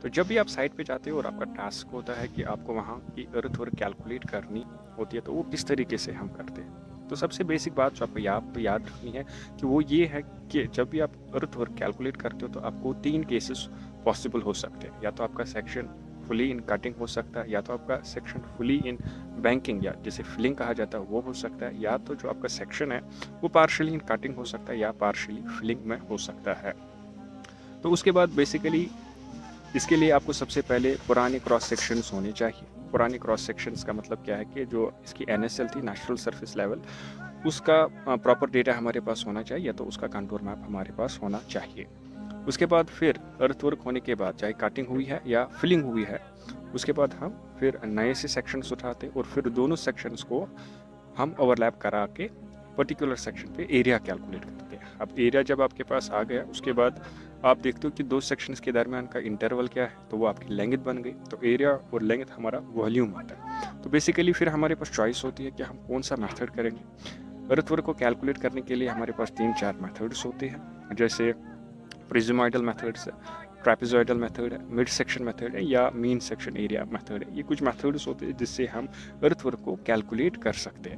तो जब भी आप साइट पे जाते हो और आपका टास्क होता है कि आपको वहाँ की अर्थवर्क कैलकुलेट करनी होती है, तो वो किस तरीके से हम करते हैं। तो सबसे बेसिक बात जो आपको याद रखनी है कि वो ये है कि जब भी आप अर्थवर्क कैलकुलेट करते हो तो आपको 3 केसेस पॉसिबल हो सकते हैं। या तो आपका सेक्शन फुली इन कटिंग हो सकता है, या तो आपका सेक्शन फुली इन बैंकिंग या जिसे फिलिंग कहा जाता है वो हो सकता है, या तो जो आपका सेक्शन है वो पार्शियली इन कटिंग हो सकता है या पार्शियली फिलिंग में हो सकता है। तो उसके बाद बेसिकली इसके लिए आपको सबसे पहले पुराने क्रॉस सेक्शंस होने चाहिए। पुराने क्रॉस सेक्शंस का मतलब क्या है कि जो इसकी एनएसएल थी, नेचुरल सरफेस लेवल, उसका प्रॉपर डेटा हमारे पास होना चाहिए, या तो उसका कंटूर मैप हमारे पास होना चाहिए। उसके बाद फिर अर्थवर्क होने के बाद चाहे कटिंग हुई है या फिलिंग हुई है, उसके बाद हम फिर नए से सेक्शंस उठाते और फिर दोनों सेक्शंस को हम ओवरलैप करा के पर्टिकुलर सेक्शन पे एरिया कैलकुलेट करते हैं। अब एरिया जब आपके पास आ गया, उसके बाद आप देखते हो कि दो सेक्शंस के दरमियान का इंटरवल क्या है, तो वो आपकी लेंथ बन गई। तो एरिया और लेंथ हमारा वॉल्यूम आता है। तो बेसिकली फिर हमारे पास चॉइस होती है कि हम कौन सा मेथड करेंगे। अर्थवर्क को कैलकुलेट करने के लिए हमारे पास 3-4 मेथड्स होते हैं, जैसे प्रिज्मोइडल मेथड्स है, ट्रेपेजोइडल मेथड है, मिड सेक्शन मेथड है, या मीन सेक्शन एरिया मेथड है। ये कुछ मेथड्स होते हैं जिससे हम अर्थवर्क को कैलकुलेट कर सकते हैं।